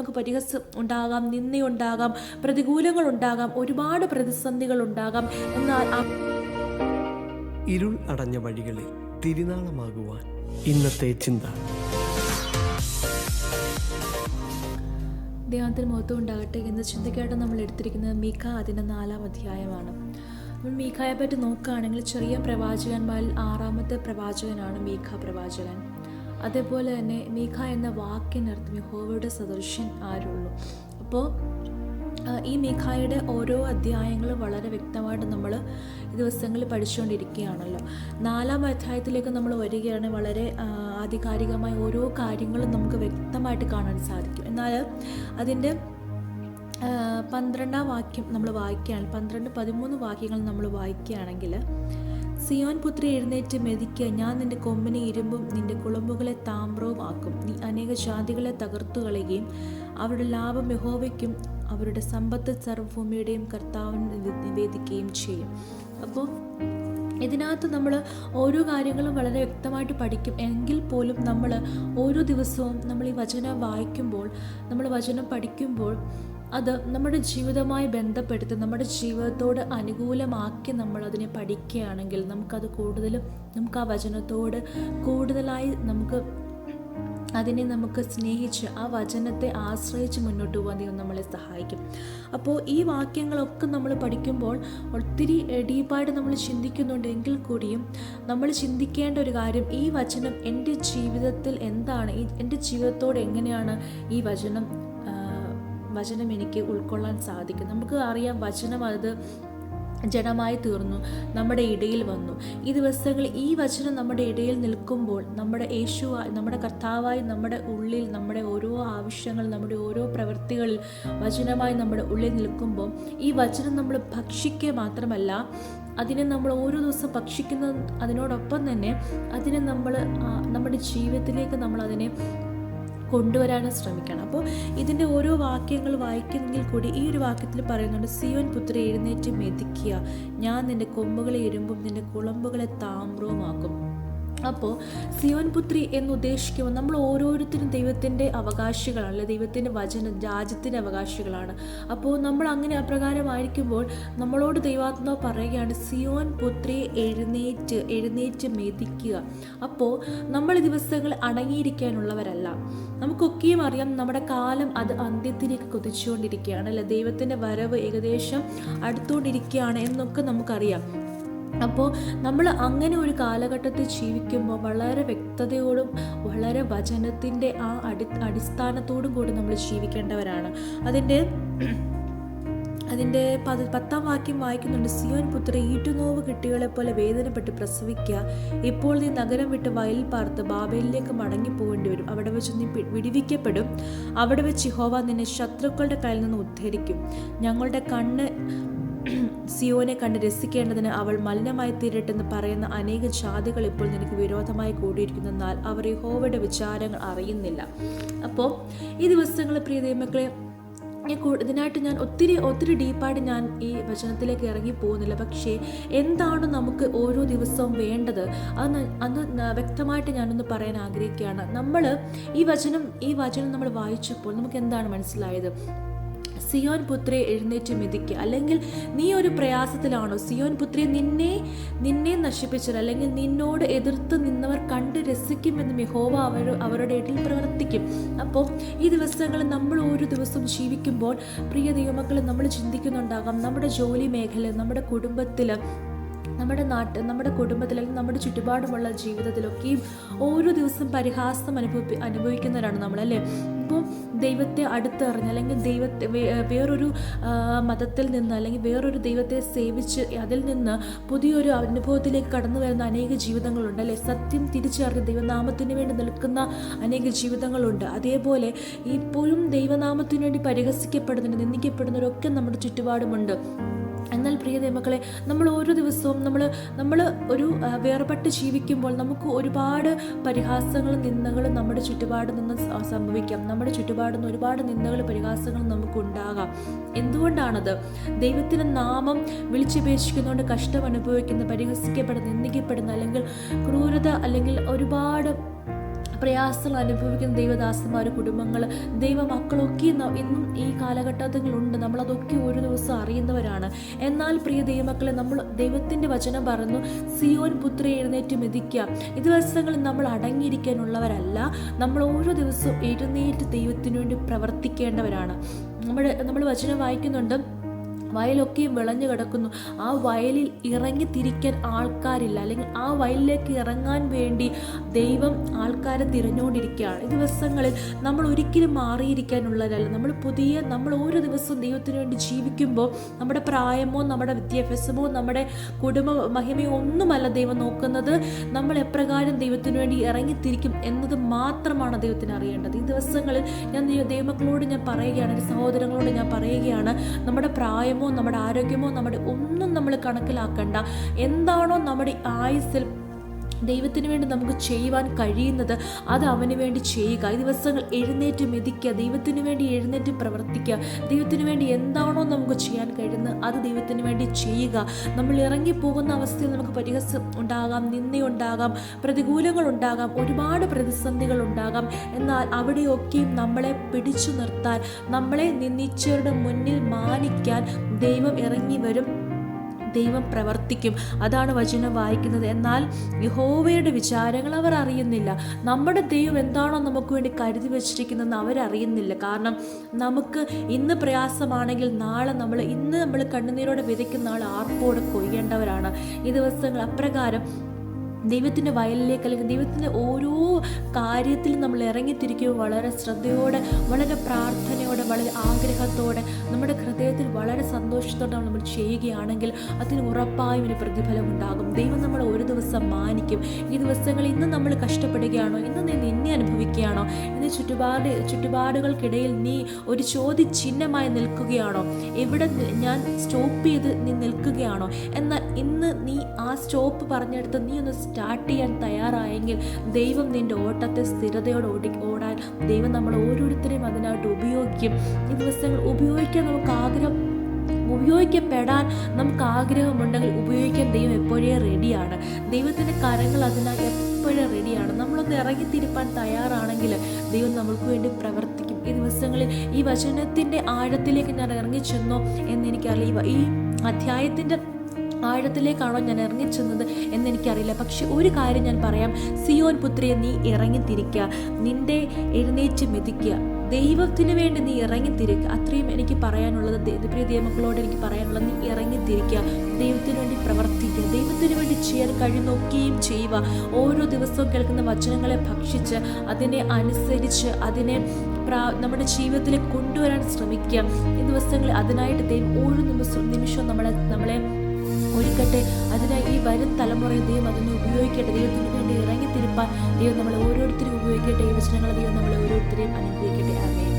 നമുക്ക് പരിഹസം ഉണ്ടാകാം, നിന്ദയുണ്ടാകാം, പ്രതികൂലങ്ങൾ ഉണ്ടാകാം, ഒരുപാട് പ്രതിസന്ധികൾ ഉണ്ടാകാം. എന്നാൽ ഇരുൾ അടഞ്ഞ വഴികളിൽ തിരുനാളമാകുവാൻ ഇന്നത്തെ ചിന്ത. ദൈവത്തിന് മഹത്വം ഉണ്ടാകട്ടെ. എന്ന ചിന്തയ്ക്കായിട്ട് നമ്മൾ എടുത്തിരിക്കുന്നത് മീഖ അതിൻ്റെ 4-ാം അധ്യായമാണ്. നമ്മൾ മീഖയെ പറ്റി നോക്കുകയാണെങ്കിൽ ചെറിയ പ്രവാചകന്മാരിൽ 6-ാമത്തെ പ്രവാചകനാണ് മീഖ പ്രവാചകൻ. അതേപോലെ തന്നെ മീഖ എന്ന വാക്കിനർത്ഥം യഹോവയുടെ സദൃശൻ ആരുള്ളൂ. അപ്പോൾ ഈ മീഖായുടെ ഓരോ അധ്യായങ്ങളും വളരെ വ്യക്തമായിട്ട് നമ്മൾ ഈ ദിവസങ്ങളിൽ പഠിച്ചുകൊണ്ടിരിക്കുകയാണല്ലോ. 4-ാം അധ്യായത്തിലേക്ക് നമ്മൾ വരികയാണെങ്കിൽ വളരെ ആധികാരികമായ ഓരോ കാര്യങ്ങളും നമുക്ക് വ്യക്തമായിട്ട് കാണാൻ സാധിക്കും. എന്നാൽ അതിൻ്റെ 12-ാം വാക്യം നമ്മൾ വായിക്കുകയാണെങ്കിൽ 12-13 വാക്യങ്ങൾ നമ്മൾ വായിക്കുകയാണെങ്കിൽ, സിയോൻ പുത്രി എഴുന്നേറ്റ് മെതിക്കുക, ഞാൻ നിന്റെ കൊമ്പിനെ ഇരുമ്പും നിന്റെ കുളമ്പുകളെ താമ്രവും ആക്കും. നീ അനേക ജാതികളെ തകർത്തു കളയുകയും അവരുടെ ലാഭം യഹോവയ്ക്കും അവരുടെ സമ്പത്ത് സർവ്വഭൂമിയുടെയും കർത്താവിന് നിവേദിക്കുകയും ചെയ്യും. അപ്പോൾ ഇതിനകത്ത് നമ്മൾ ഓരോ കാര്യങ്ങളും വളരെ വ്യക്തമായിട്ട് പഠിക്കും. എങ്കിൽ പോലും നമ്മൾ ഓരോ ദിവസവും നമ്മൾ ഈ വചനം വായിക്കുമ്പോൾ, നമ്മൾ വചനം പഠിക്കുമ്പോൾ അത് നമ്മുടെ ജീവിതവുമായി ബന്ധപ്പെടുത്തി നമ്മുടെ ജീവിതത്തോട് അനുകൂലമാക്കി നമ്മൾ അതിനെ പഠിക്കുകയാണെങ്കിൽ നമുക്ക് ആ വചനത്തോട് കൂടുതലായി അതിനെ നമുക്ക് സ്നേഹിച്ച് ആ വചനത്തെ ആശ്രയിച്ച് മുന്നോട്ട് പോകാൻ ദൈവം നമ്മളെ സഹായിക്കും. അപ്പോൾ ഈ വാക്യങ്ങളൊക്കെ നമ്മൾ പഠിക്കുമ്പോൾ ഒത്തിരി ഡീപ്പായിട്ട് നമ്മൾ ചിന്തിക്കുന്നുണ്ടെങ്കിൽ കൂടിയും നമ്മൾ ചിന്തിക്കേണ്ട ഒരു കാര്യം, ഈ വചനം എൻ്റെ ജീവിതത്തിൽ എന്താണ്, എൻ്റെ ജീവിതത്തോട് എങ്ങനെയാണ് ഈ വചനം എനിക്ക് ഉൾക്കൊള്ളാൻ സാധിക്കും. നമുക്ക് അറിയാം, വചനം അത് ജഡമായി തീർന്നു, നമ്മുടെ ഇടയിൽ വന്നു. ഈ ദിവസങ്ങളിൽ ഈ വചനം നമ്മുടെ ഇടയിൽ നിൽക്കുമ്പോൾ നമ്മുടെ നമ്മുടെ കർത്താവായി നമ്മുടെ ഉള്ളിൽ നമ്മുടെ ഓരോ ആവശ്യങ്ങൾ, നമ്മുടെ ഓരോ പ്രവൃത്തികളിൽ വചനമായി നമ്മുടെ ഉള്ളിൽ നിൽക്കുമ്പോൾ ഈ വചനം നമ്മൾ ഭക്ഷിക്കുക മാത്രമല്ല, അതിനെ നമ്മൾ ഓരോ ദിവസം ഭക്ഷിക്കുന്ന അതിനോടൊപ്പം തന്നെ അതിനെ നമ്മുടെ ജീവിതത്തിലേക്ക് നമ്മൾ അതിനെ കൊണ്ടുവരാനും ശ്രമിക്കണം. അപ്പോൾ ഇതിൻ്റെ ഓരോ വാക്യങ്ങൾ വായിക്കുന്നെങ്കിൽ കൂടി ഈ ഒരു വാക്യത്തിൽ പറയുന്നുണ്ട്, സിയോൻ പുത്രി എഴുന്നേറ്റ് മെതിക്കുക, ഞാൻ നിന്റെ കൊമ്പുകളെ ഇരുമ്പും നിന്റെ കുളമ്പുകളെ താമ്രവുമാക്കും. അപ്പോൾ സിയോൻ പുത്രി എന്ന് ഉദ്ദേശിക്കുമ്പോൾ നമ്മൾ ഓരോരുത്തരും ദൈവത്തിൻ്റെ അവകാശികളാണ്, അല്ലെ, ദൈവത്തിൻ്റെ രാജ്യത്തിൻ്റെ അവകാശികളാണ്. അപ്പോൾ നമ്മൾ അങ്ങനെ അപ്രകാരമായിരിക്കുമ്പോൾ നമ്മളോട് ദൈവാത്മാവ് പറയുകയാണ്, സിയോൻ പുത്രി എഴുന്നേറ്റ് മെതിക്കുക. അപ്പോൾ നമ്മൾ ഈ ദിവസങ്ങൾ അടങ്ങിയിരിക്കാനുള്ളവരല്ല. നമുക്കൊക്കെയും അറിയാം, നമ്മുടെ കാലം അത് അന്ത്യത്തിലേക്ക് കുതിച്ചുകൊണ്ടിരിക്കുകയാണ്, അല്ലെ, ദൈവത്തിൻ്റെ വരവ് ഏകദേശം അടുത്തുകൊണ്ടിരിക്കുകയാണ് എന്നൊക്കെ നമുക്കറിയാം. അപ്പോൾ നമ്മൾ അങ്ങനെ ഒരു കാലഘട്ടത്തിൽ ജീവിക്കുമ്പോൾ വളരെ വ്യക്തതയോടും വളരെ വചനത്തിൻ്റെ ആ അടിസ്ഥാനത്തോടും കൂടി നമ്മൾ ജീവിക്കേണ്ടവരാണ്. അതിൻ്റെ 10-ാം വാക്യം വായിക്കുന്നുണ്ട്, സിയോൻ പുത്രി ഈറ്റുനോവ് കുട്ടികളെ പോലെ വേദനപ്പെട്ട് പ്രസവിക്കുക, ഇപ്പോൾ നീ നഗരം വിട്ട് വയലിൽ പാർത്ത് ബാബേലിലേക്ക് മടങ്ങിപ്പോകേണ്ടി വരും. അവിടെ വെച്ച് നീ വിടുവിക്കപ്പെടും. അവിടെ വെച്ച് യഹോവ നിന്നെ ശത്രുക്കളുടെ കയ്യിൽ നിന്ന് ഉദ്ധരിക്കും. ഞങ്ങളുടെ കണ്ണ് സിയോനെ കണ്ട് രസിക്കേണ്ടതിന് അവൾ മലിനമായി തീരട്ടെന്ന് പറയുന്ന അനേക ജാതികൾ ഇപ്പോൾ നിനക്ക് വിരോധമായി കൂടിയിരിക്കുന്നെന്നാൽ അവർ യഹോവയുടെ വിചാരങ്ങൾ അറിയുന്നില്ല. അപ്പോൾ ഈ ദിവസങ്ങളിൽ പ്രിയ ദൈവമക്കളെ, ഇതിനായിട്ട് ഞാൻ ഒത്തിരി ഡീപ്പായിട്ട് ഞാൻ ഈ വചനത്തിലേക്ക് ഇറങ്ങി പോകുന്നില്ല. പക്ഷേ എന്താണ് നമുക്ക് ഓരോ ദിവസവും വേണ്ടത് അന്ന് വ്യക്തമായിട്ട് ഞാനൊന്ന് പറയാൻ ആഗ്രഹിക്കുകയാണ്. നമ്മൾ ഈ വചനം നമ്മൾ വായിച്ചപ്പോൾ നമുക്ക് എന്താണ് മനസ്സിലായത്? സിയോൻ പുത്രി എഴുന്നേറ്റ് മെതിക്കുക, അല്ലെങ്കിൽ നീ ഒരു പ്രയാസത്തിലാണോ? സിയോൻ പുത്രി നിന്നെ നശിപ്പിച്ചത്, അല്ലെങ്കിൽ നിന്നോട് എതിർത്ത് നിന്നവർ കണ്ട് രസിക്കുമെന്നും യഹോവ അവരുടെ ഇടയിൽ പ്രവർത്തിക്കും. അപ്പോൾ ഈ ദിവസങ്ങളിൽ നമ്മൾ ഓരോ ദിവസവും ജീവിക്കുമ്പോൾ പ്രിയ ദൈവമക്കൾ, നമ്മൾ ചിന്തിക്കുന്നുണ്ടാകാം, നമ്മുടെ ജോലി മേഖല, നമ്മുടെ കുടുംബത്തിൽ, നമ്മുടെ നാട്ടിൽ, നമ്മുടെ കുടുംബത്തിൽ, അല്ലെങ്കിൽ നമ്മുടെ ചുറ്റുപാടുമുള്ള ജീവിതത്തിലൊക്കെയും ഓരോ ദിവസം പരിഹാസം അനുഭവിക്കുന്നവരാണ് നമ്മളല്ലേ. ഇപ്പോൾ ദൈവത്തെ അടുത്തറിഞ്ഞ്, അല്ലെങ്കിൽ ദൈവത്തെ വേറൊരു മതത്തിൽ നിന്ന്, അല്ലെങ്കിൽ വേറൊരു ദൈവത്തെ സേവിച്ച് അതിൽ നിന്ന് പുതിയൊരു അനുഭവത്തിലേക്ക് കടന്നു വരുന്ന അനേക ജീവിതങ്ങളുണ്ട്, അല്ലേ. സത്യം തിരിച്ചറിഞ്ഞ് ദൈവനാമത്തിന് വേണ്ടി നിൽക്കുന്ന അനേക ജീവിതങ്ങളുണ്ട്. അതേപോലെ ഇപ്പോഴും ദൈവനാമത്തിന് വേണ്ടി പരിഹസിക്കപ്പെടുന്നുണ്ട്, നിന്ദിക്കപ്പെടുന്നവരൊക്കെ നമ്മുടെ ചുറ്റുപാടുമുണ്ട്. എന്നാൽ പ്രിയ ദൈവമക്കളെ, നമ്മൾ ഓരോ ദിവസവും നമ്മൾ ഒരു വേർപെട്ട് ജീവിക്കുമ്പോൾ നമുക്ക് ഒരുപാട് പരിഹാസങ്ങളും നിന്ദകളും നമ്മുടെ ചുറ്റുപാടിൽ നിന്ന് സംഭവിക്കാം. നമ്മുടെ ചുറ്റുപാടിൽ നിന്ന് ഒരുപാട് നിന്ദകളും പരിഹാസങ്ങളും നമുക്കുണ്ടാകാം. എന്തുകൊണ്ടാണത്? ദൈവത്തിൻ്റെ നാമം വിളിച്ചപേക്ഷിക്കുന്നതുകൊണ്ട് കഷ്ടം അനുഭവിക്കുന്ന, പരിഹസിക്കപ്പെടുന്ന, നിന്ദിക്കപ്പെടുന്ന, അല്ലെങ്കിൽ ക്രൂരത, അല്ലെങ്കിൽ ഒരുപാട് പ്രയാസങ്ങൾ അനുഭവിക്കുന്ന ദൈവദാസന്മാർ, കുടുംബങ്ങൾ, ദൈവമക്കളൊക്കെ ഇന്നും ഈ കാലഘട്ടത്തിലുണ്ട്. നമ്മളതൊക്കെ ഒരു ദിവസം അറിയുന്നവരാണ്. എന്നാൽ പ്രിയ ദൈവമക്കളെ, നമ്മൾ ദൈവത്തിൻ്റെ വചനം പറഞ്ഞു, സിയോൻ പുത്രി എഴുന്നേറ്റ് മെതിക്കുക. ഈ ദിവസങ്ങളിൽ നമ്മൾ അടങ്ങിയിരിക്കാനുള്ളവരല്ല. നമ്മൾ ഓരോ ദിവസവും എഴുന്നേറ്റ് ദൈവത്തിനു വേണ്ടി പ്രവർത്തിക്കേണ്ടവരാണ്. നമ്മൾ വചനം വായിക്കുന്നുണ്ട്, വയലൊക്കെയും വിളഞ്ഞു കിടക്കുന്നു, ആ വയലിൽ ഇറങ്ങി തിരിക്കാൻ ആൾക്കാരില്ല, അല്ലെങ്കിൽ ആ വയലിലേക്ക് ഇറങ്ങാൻ വേണ്ടി ദൈവം ആൾക്കാരെ തിരഞ്ഞുകൊണ്ടിരിക്കുകയാണ്. ഈ ദിവസങ്ങളിൽ നമ്മൾ ഒരിക്കലും മാറിയിരിക്കാനുള്ളതല്ല. നമ്മൾ ഓരോ ദിവസവും ദൈവത്തിന് വേണ്ടി ജീവിക്കുമ്പോൾ നമ്മുടെ പ്രായമോ നമ്മുടെ വിദ്യാഭ്യാസമോ നമ്മുടെ കുടുംബ മഹിമയോ ഒന്നുമല്ല ദൈവം നോക്കുന്നത്. നമ്മൾ എപ്രകാരം ദൈവത്തിന് വേണ്ടി ഇറങ്ങിത്തിരിക്കും എന്നത് മാത്രമാണ് ദൈവത്തിന് അറിയേണ്ടത്. ഈ ദിവസങ്ങളിൽ ഞാൻ ദൈവമക്കളോട് ഞാൻ പറയുകയാണ്, എൻ്റെ സഹോദരങ്ങളോട് ഞാൻ പറയുകയാണ്, നമ്മുടെ പ്രായമോ നമ്മുടെ ആരോഗ്യമോ നമ്മുടെ ഒന്നും നമ്മൾ കണക്കിലാക്കണ്ട. എന്താണോ നമ്മുടെ ആയുസ്സിൽ ദൈവത്തിന് വേണ്ടി നമുക്ക് ചെയ്യുവാൻ കഴിയുന്നത് അത് അവന് വേണ്ടി ചെയ്യുക. ഈ ദിവസങ്ങൾ എഴുന്നേറ്റ് മെതിക്കുക, ദൈവത്തിന് വേണ്ടി എഴുന്നേറ്റ് പ്രവർത്തിക്കുക. ദൈവത്തിന് വേണ്ടി എന്താണോ നമുക്ക് ചെയ്യാൻ കഴിയുന്നത് അത് ദൈവത്തിന് വേണ്ടി ചെയ്യുക. നമ്മൾ ഇറങ്ങിപ്പോകുന്ന അവസ്ഥയിൽ നമുക്ക് പരിഹാസം ഉണ്ടാകാം, നിന്ദയുണ്ടാകാം, പ്രതികൂലങ്ങൾ ഉണ്ടാകാം, ഒരുപാട് പ്രതിസന്ധികൾ ഉണ്ടാകാം. എന്നാൽ അവിടെയൊക്കെയും നമ്മളെ പിടിച്ചു നിർത്താൻ, നമ്മളെ നിന്ദിച്ചവരുടെ മുന്നിൽ മാനിക്കാൻ ദൈവം ഇറങ്ങി വരും, ദൈവം പ്രവർത്തിക്കും. അതാണ് വചനം വായിക്കുന്നത്. എന്നാൽ യഹോവയുടെ വിചാരങ്ങൾ അവർ അറിയുന്നില്ല. നമ്മുടെ ദൈവം എന്താണോ നമുക്ക് വേണ്ടി കരുതി വെച്ചിരിക്കുന്നതെന്ന് അവരറിയുന്നില്ല. കാരണം നമുക്ക് ഇന്ന് പ്രയാസമാണെങ്കിൽ നാളെ ഇന്ന് നമ്മൾ കണ്ണുനീരോടെ വിതയ്ക്കുന്ന നാൾ ആർപ്പോടെ കൊയ്യേണ്ടവരാണ്. ഈ ദിവസങ്ങൾ അപ്രകാരം ദൈവത്തിൻ്റെ വയലിലേക്ക്, അല്ലെങ്കിൽ ദൈവത്തിൻ്റെ ഓരോ കാര്യത്തിലും നമ്മൾ ഇറങ്ങിത്തിരിക്കുമ്പോൾ വളരെ ശ്രദ്ധയോടെ, വളരെ പ്രാർത്ഥനയോടെ, വളരെ ആഗ്രഹത്തോടെ, നമ്മുടെ ഹൃദയത്തിൽ വളരെ സന്തോഷത്തോടെ നമ്മൾ ചെയ്യുകയാണെങ്കിൽ അതിന് ഉറപ്പായും ഒരു പ്രതിഫലം ഉണ്ടാകും. ദൈവം നമ്മളെ ഒരു ദിവസം മാനിക്കും. ഈ ദിവസങ്ങളിൽ ഇന്ന് നമ്മൾ കഷ്ടപ്പെടുകയാണോ, ഇന്ന് നീ നിന്നെ അനുഭവിക്കുകയാണോ, ഇന്ന് ചുറ്റുപാടുകൾക്കിടയിൽ നീ ഒരു ചോദ്യചിഹ്നമായി നിൽക്കുകയാണോ, എവിടെ ഞാൻ സ്റ്റോപ്പ് ചെയ്ത് നീ നിൽക്കുകയാണോ, എന്നാൽ ഇന്ന് നീ ആ സ്റ്റോപ്പ് പറഞ്ഞെടുത്ത് നീ ഒന്ന് സ്റ്റാർട്ട് ചെയ്യാൻ തയ്യാറായെങ്കിൽ ദൈവം നിൻ്റെ ഓട്ടത്തെ സ്ഥിരതയോടെ ഓടാൻ ദൈവം നമ്മൾ ഓരോരുത്തരെയും അതിനായിട്ട് ഉപയോഗിക്കും. ഈ ദിവസങ്ങൾ ഉപയോഗിക്കപ്പെടാൻ നമുക്ക് ആഗ്രഹമുണ്ടെങ്കിൽ ഉപയോഗിക്കാൻ ദൈവം എപ്പോഴേ റെഡിയാണ്. ദൈവത്തിൻ്റെ കരങ്ങൾ അതിനായി എപ്പോഴും റെഡിയാണ്. നമ്മളൊന്ന് ഇറങ്ങിത്തിരിപ്പാൻ തയ്യാറാണെങ്കിൽ ദൈവം നമ്മൾക്ക് വേണ്ടി പ്രവർത്തിക്കും. ഈ ദിവസങ്ങളിൽ ഈ വചനത്തിൻ്റെ ആഴത്തിലേക്ക് ഞാൻ ഇറങ്ങിച്ചെന്നോ എന്നെനിക്കറിയില്ല. ഈ അധ്യായത്തിൻ്റെ ആഴത്തിലേക്കാണോ ഞാൻ ഇറങ്ങിച്ചെന്നത് എന്നെനിക്കറിയില്ല. പക്ഷെ ഒരു കാര്യം ഞാൻ പറയാം, സിയോൻ പുത്രിയെ നീ ഇറങ്ങിത്തിരിക്കുക, നിന്റെ എഴുന്നേറ്റ് മെതിക്കുക, ദൈവത്തിന് വേണ്ടി നീ ഇറങ്ങിത്തിരിക്കുക. അത്രയും എനിക്ക് പറയാനുള്ളത്. പ്രിയ ദൈവമക്കളോട് എനിക്ക് പറയാനുള്ളത്, നീ ഇറങ്ങിത്തിരിക്കുക, ദൈവത്തിന് വേണ്ടി പ്രവർത്തിക്കുക, ദൈവത്തിന് വേണ്ടി ചെയ്യാൻ കഴിയുന്നൊക്കെയും ചെയ്യുക. ഓരോ ദിവസവും കേൾക്കുന്ന വചനങ്ങളെ ഭക്ഷിച്ച് അതിനെ അനുസരിച്ച് അതിനെ നമ്മുടെ ജീവിതത്തിലേക്ക് കൊണ്ടുവരാൻ ശ്രമിക്കുക. ഈ ദിവസങ്ങളിൽ അതിനായിട്ട് ദൈവം ഓരോ നിമിഷവും നമ്മളെ ഒരുക്കട്ടെ. അതിനായി ഈ വരും തലമുറയിൽ ദൈവം അതിനെ ഉപയോഗിക്കട്ടെ. ദൈവത്തിന് വേണ്ടി ഇറങ്ങിത്തിരിപ്പാൻ ദൈവം നമ്മളെ ഓരോരുത്തരും ഉപയോഗിക്കട്ടെ. ഈ വചനങ്ങൾ ദൈവം നമ്മളെ ഓരോരുത്തരെയും അനുഗ്രഹിക്കട്ടെ. ആമേൻ.